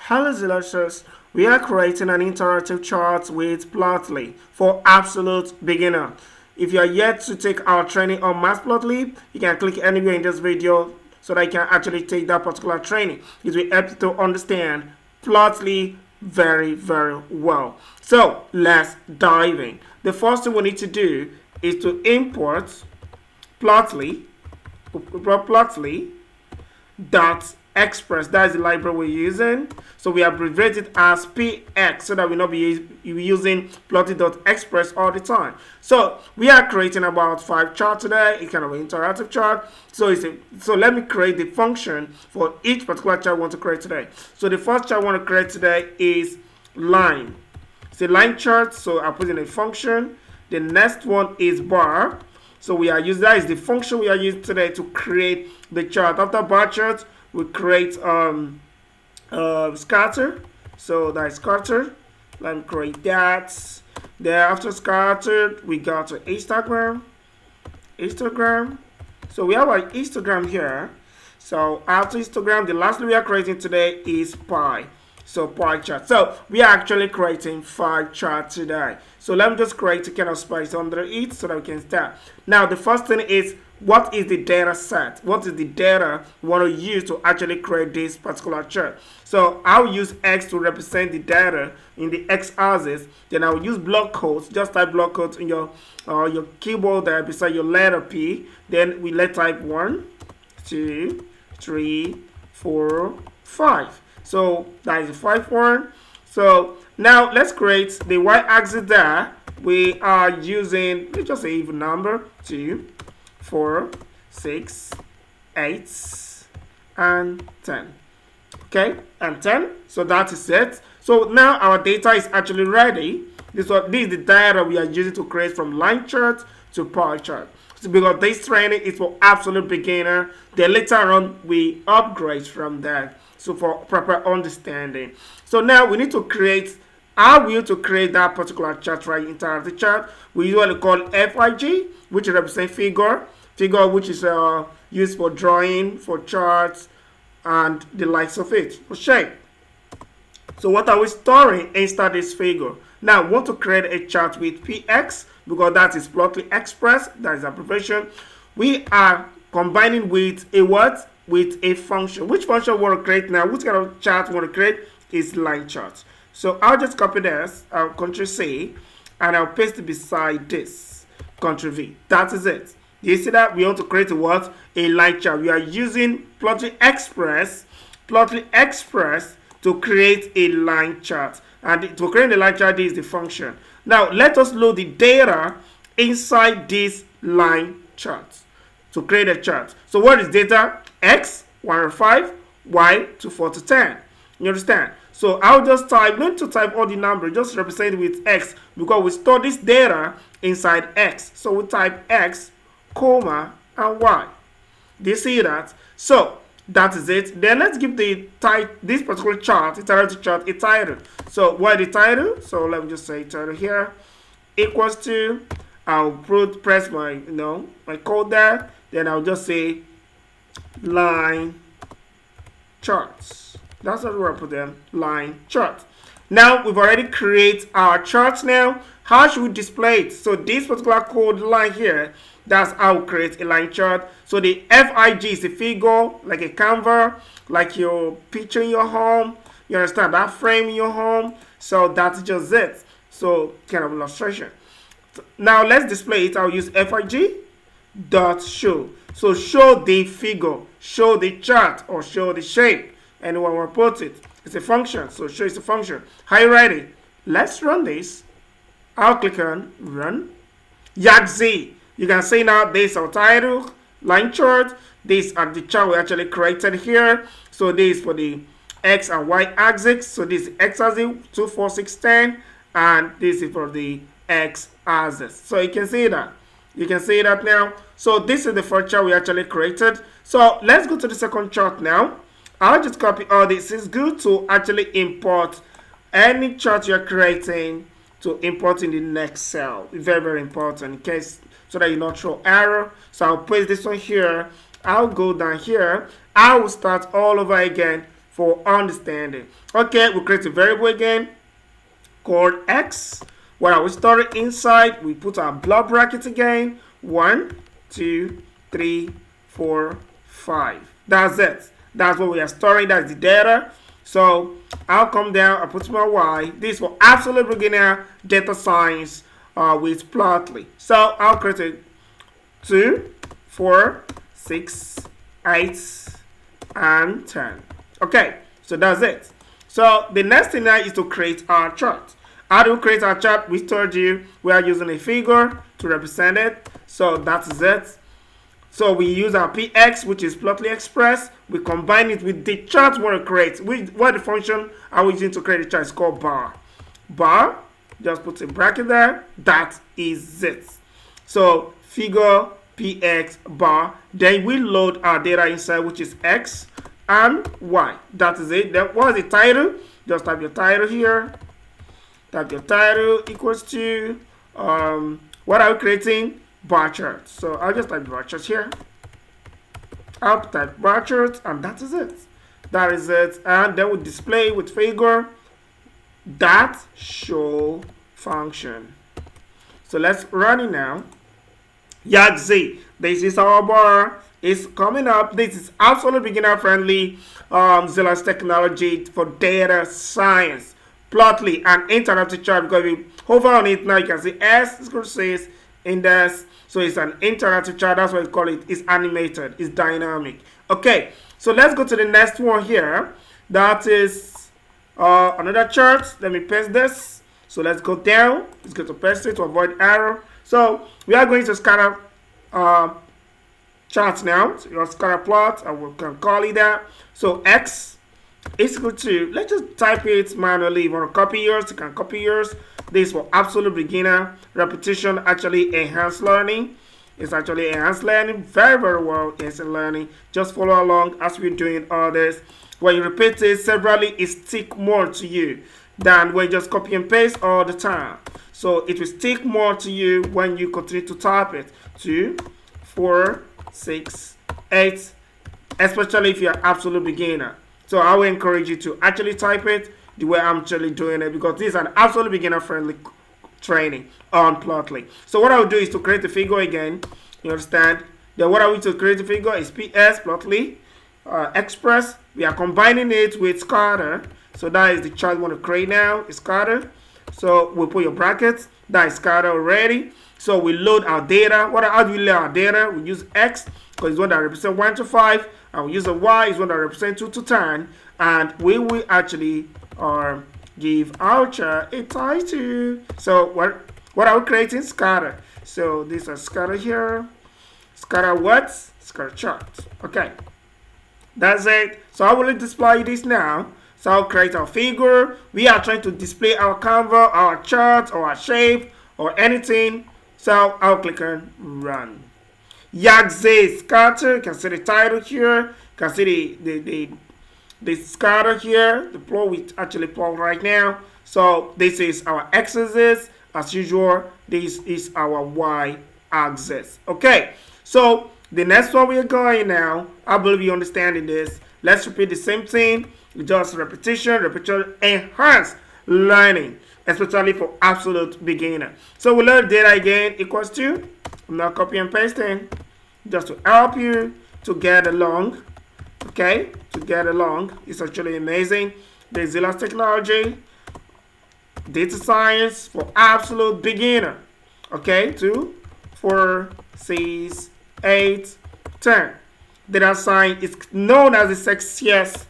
Hello Xellux, we are creating an interactive chart with Plotly for absolute beginner. If you are yet to take our training on Matplotlib, you can click anywhere in this video so that you can actually take that particular training. It will help you to understand Plotly very well. So let's dive in. The first thing we need to do is to import Plotly Express. That is the library we're using. So we abbreviate it as PX so that we'll not be using Plotly.express all the time. So we are creating about 5 charts today. It's kind of an interactive chart. So let me create the function for each particular chart I want to create today. So the first chart I want to create today is line. It's a line chart, so I'll put in a function. The next one is bar. So we are using, that is the function we are using today to create the chart. After bar chart, we create scatter. So that is scatter. Let me create that. Then after scatter, we go to Instagram. So we have our Instagram here. So after Instagram, the last we are creating today is pie. So pie chart. So we are actually creating 5 charts today. So let me just create a kind of space under it so that we can start. Now the first thing is, what is the data set? What is the data we want to use to actually create this particular chart? So I'll use X to represent the data in the X axis. Then I'll use block codes. Just type block codes in your keyboard there beside your letter P. Then we let type 1, 2, 3, 4, 5. So that is the 5th one. So now let's create the y-axis there. We are using, let's just say even number 2, 4, 6, 8, and 10. Okay, and 10. So that is it. So now our data is actually ready. This is the data we are using to create from line chart to pie chart. So because this training is for absolute beginner, then later on we upgrade from that. So for proper understanding. So now we need to create, how we need to create that particular chart, right? Interactive chart. We usually call FIG, which represents figure which is used for drawing, for charts, and the likes of it, for shape. So what are we storing inside this figure? Now we want to create a chart with PX because that is Plotly Express, that is abbreviation. We are combining with a what? With a function. Which function we want to create now? Which kind of chart we want to create is line chart. So I'll just copy this, I'll Ctrl C, and I'll paste it beside this, Ctrl V. That is it. You see that we want to create a what? A line chart. We are using Plotly Express to create a line chart. And to create a line chart, this is the function. Now let us load the data inside this line chart to create a chart. So what is data? X 1 to 5, Y to 4 to 10. You understand? So I'll just type, not to type all the numbers, just represent it with X because we store this data inside X. So we type X, comma, and Y. Do you see that? So that is it. Then let's give the this particular chart, interactive chart, a title. So what is the title? So let me just say title here equals to, I'll press my my code there. Then I'll just say line charts. That's what we'll put them, line chart. Now we've already created our charts. Now how should we display it? So this particular code line here, that's how we create a line chart. So the FIG is the figure, like a canvas, like your picture in your home. You understand, that frame in your home. So that's just it. So kind of illustration. Now let's display it. I'll use FIG dot show. So show the figure, show the chart, or show the shape. And when we put it, it's a function. So show is a function. Are you ready? Let's run this. I'll click on run. Yaxi. You can see now this is our title, line chart. These are the chart we actually created here. So this is for the X and Y axis. So this is X axis 2, 4, 6, 10, and this is for the X axis. So you can see that. You can see that now. So this is the first chart we actually created. So let's go to the second chart now. I'll just copy all this. It's good to actually import any chart you're creating to import in the next cell. Very important in case so that you not throw error. So I'll paste this one here. I'll go down here. I will start all over again for understanding. Okay, we create a variable again called x. What are we storing inside? We put our block bracket again. 1, 2, 3, 4, 5. That's it. That's what we are storing. That's the data. So I'll come down, I'll put my y. This for absolute beginner data science with Plotly. So I'll create a 2, 4, 6, 8, and 10. Okay, so that's it. So the next thing now is to create our chart. How do we create our chart? We told you we are using a figure to represent it. So that is it. So we use our px, which is Plotly Express. We combine it with the chart we want to create. What the function are we using to create a chart? It's called bar. Bar, just put a bracket there. That is it. So figure px bar. Then we load our data inside, which is x and y. That is it. Then what is the title? Just type your title here. Type your title equals to what are we creating? Bar chart. So I'll just type bar chart here. I'll type bar chart, and that is it. That is it. And then we display with figure that show function. So let's run it now. Yaxi, this is our bar. It's coming up. This is absolutely beginner friendly Xellux technology for data science. Plotly and interactive chart, because if you hover on it now, you can see S is going to say index. So it's an interactive chart. That's what we call it. It's animated. It's dynamic. Okay, so let's go to the next one here. That is another chart. Let me paste this. So let's go down. Let's go to paste it to avoid error. So we are going to scatter charts now. So your scatter plot, and we can call it that. So X is equal to, let's just type it manually. If you want to copy yours, you can copy yours. This for absolute beginner. Repetition actually enhanced learning. It's actually enhanced learning. Very, very well enhanced learning. Just follow along as we're doing all this. When you repeat it severally, it stick more to you than when you just copy and paste all the time. So it will stick more to you when you continue to type it. 2, 4, 6, 8, especially if you're an absolute beginner. So I will encourage you to actually type it the way I'm actually doing it, because this is an absolute beginner friendly training on Plotly. So what I will do is to create the figure again. You understand? Then what I will to create the figure is PS Plotly Express. We are combining it with scatter. So that is the chart we want to create now. It's scatter. So we'll put your brackets. That is scatter already. So we load our data. How do we load our data? We use X because it's one that represents 1 to 5. And we use a Y, is one that represents 2 to 10. And we will actually give our chart a title. So what are we creating? Scatter. So this is scatter here. Scatter what? Scatter chart. Okay. That's it. So I will display this now. So I'll create our figure. We are trying to display our canvas, our chart, or our shape, or anything. So I'll click on run. Yaxi scatter. You can see the title here. You can see the scatter here. The plot we actually plot right now. So this is our x-axis. As usual, this is our y-axis. Okay. So the next one we are going now. I believe you understanding this. Let's repeat the same thing. Just repetition, enhance learning, especially for absolute beginner. So we learn data again equals to, I'm not copy and pasting, just to help you to get along. Okay, to get along. It's actually amazing. The Xellux Technology, data science for absolute beginner. Okay, 2, 4, 6, 8, 10. Data science is known as the sexiest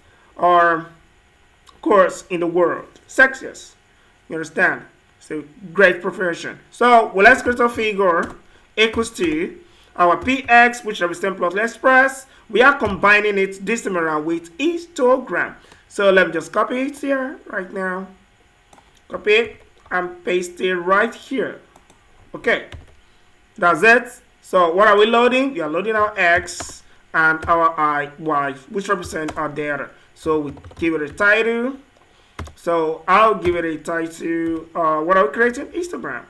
course in the world. Sexiest. You understand? It's a great profession. So let's create a figure equals to our px, which represents Plotly Express. We are combining it this time around with histogram. So let me just copy it here right now. Copy it and paste it right here. Okay. That's it. So what are we loading? We are loading our x and our y, which represent our data. So we give it a title. So I'll give it a title. What are we creating? Instagram.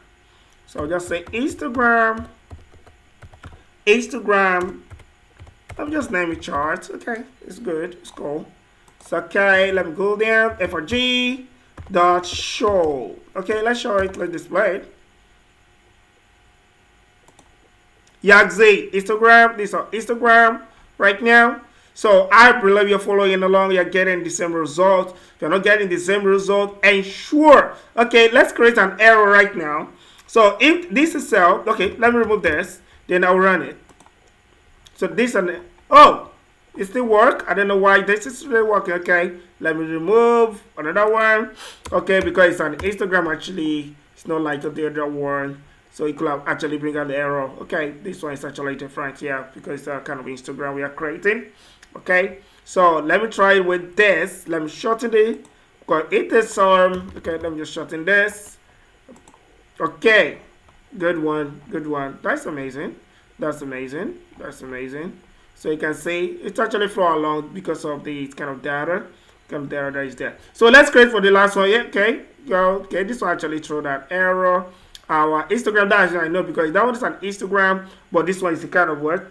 So I'll just say Instagram. Let me just name it chart. Okay, it's good. It's cool. So okay, let me go there. FRG dot show. Okay, let's show it. Let's display it. Yaxi, Instagram. This is Instagram right now. So I believe you're following along. You're getting the same result. If you're not getting the same result, ensure. Okay, let's create an error right now. So if this is cell, okay, let me remove this. Then I'll run it. So this and oh, it still work. I don't know why this is still working. Okay, let me remove another one. Okay, because it's on Instagram actually. It's not like the other one. So it could have actually bring out the error. Okay, this one is actually different, yeah, because it's kind of Instagram we are creating. Okay, so let me try it with this. Let me shorten it. Because it is okay, let me just shorten this. Okay, good one, good one. That's amazing. That's amazing. That's amazing. So you can see it's actually flow along because of the kind of data that is there. So let's create for the last one. Yeah, okay, okay, this will actually throw that error. Our Instagram, that I know because that one is an Instagram, but this one is the kind of what?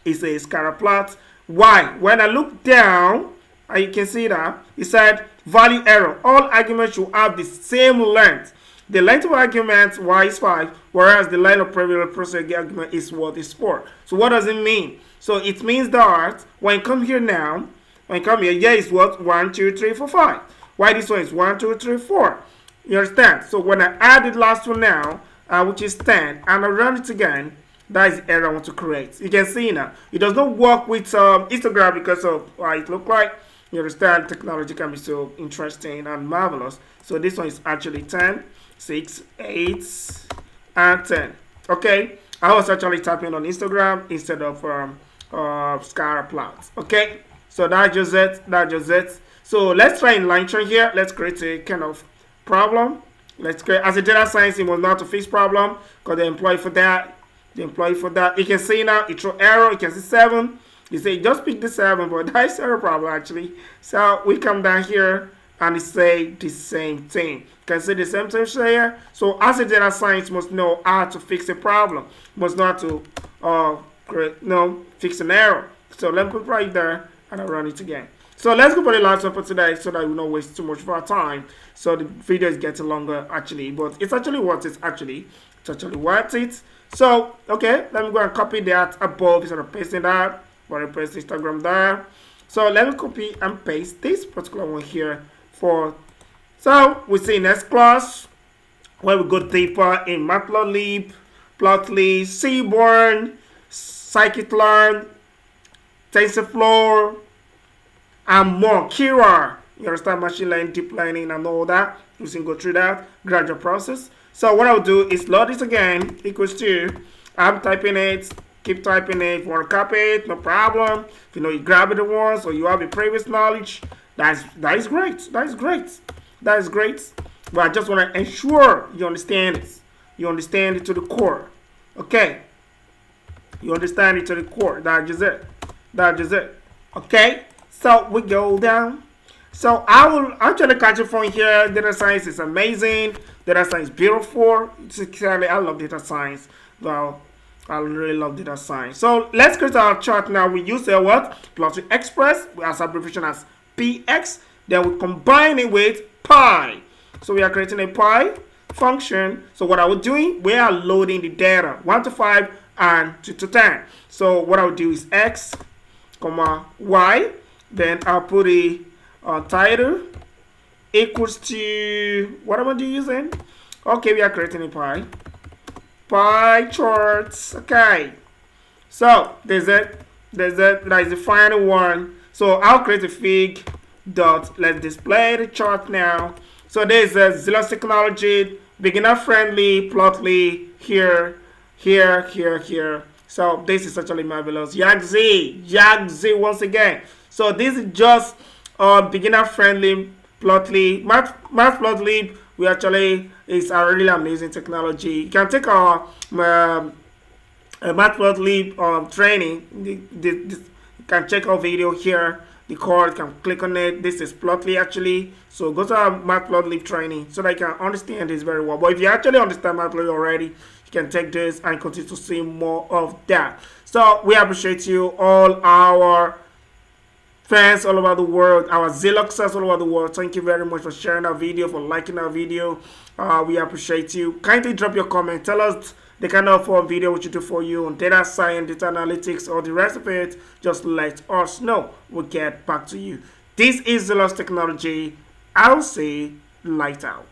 It's a scatter plot. Why? When I look down, and you can see that it said value error. All arguments should have the same length. The length of argument y is 5, whereas the length of previous process argument is what is 4. So what does it mean? So it means that when you come here now, when you come here, yeah, it's what? 1, 2, 3, 4, 5. Why this one is 1, 2, 3, 4? You understand? So when I add the last one now, which is 10, and I run it again, that is the error I want to create. You can see now, it does not work with Instagram because of how it looks like. You understand? Technology can be so interesting and marvelous. So this one is actually 10, 6, 8, and 10. Okay? I was actually typing on Instagram instead of scatter plots. Okay? So that's just it. That's just it. So let's try in line train here. Let's create a kind of problem. Let's create as a data science, it was not to fix problem because the employee for that. You can see now it throw error. You can see 7. You say just pick the 7, but that's error problem actually. So we come down here and it say the same thing. You can see the same thing here. So as a data science must know how to fix a problem, must know how to fix an error. So let me put right there and I'll run it again. So let's go for the last one for today so that we don't waste too much of our time. So the video is getting longer actually, but it's actually worth it actually. It's actually worth it. So, okay, let me go and copy that above instead of pasting that. Or paste Instagram there. So let me copy and paste this particular one here for. So we see next class where we go deeper in Matplotlib, Plotly, Seaborn, Scikit-learn, TensorFlow, and more. Kira, you understand machine learning, deep learning, and all that. We can go through that gradual process. So what I'll do is load this again equals to. I'm typing it. Keep typing it. If you want to copy it, no problem. If you know you grab it once or you have a previous knowledge, that is great. That is great. That is great. But I just want to ensure you understand it. You understand it to the core. Okay. You understand it to the core. That's just it. That's just it. Okay. So we go down. So I will actually catch it from here. Data science is amazing. Data science is beautiful. I love data science. Well, I really love data science. So let's create our chart now. We use a what? Plotly Express as abbreviation as PX. Then we combine it with pi. So we are creating a pi function. So what are we doing? We are loading the data 1 to 5 and 2 to 10. So what I'll do is X, comma Y. Then I'll put a title equals to what am I using? Okay, we are creating a pie charts. Okay, so there's it. That is the final one. So I'll create a fig dot. Let's display the chart now. So there's a Xellux Technologies, beginner friendly, Plotly here. So this is actually marvelous. Yaxi once again. So this is just beginner friendly Plotly. Matplotlib, we actually is a really amazing technology. You can take our Matplotlib training. You can check our video here. The code, you can click on it. This is Plotly actually. So go to our Matplotlib training so that you can understand this very well. But if you actually understand Matplotlib already, you can take this and continue to see more of that. So we appreciate you all our fans all over the world, our Xelluxers all over the world, thank you very much for sharing our video, for liking our video. We appreciate you. Kindly drop your comment. Tell us the kind of video we should do for you on data science, data analytics, or the rest of it. Just let us know. We'll get back to you. This is Xellux Technology. I'll say light out.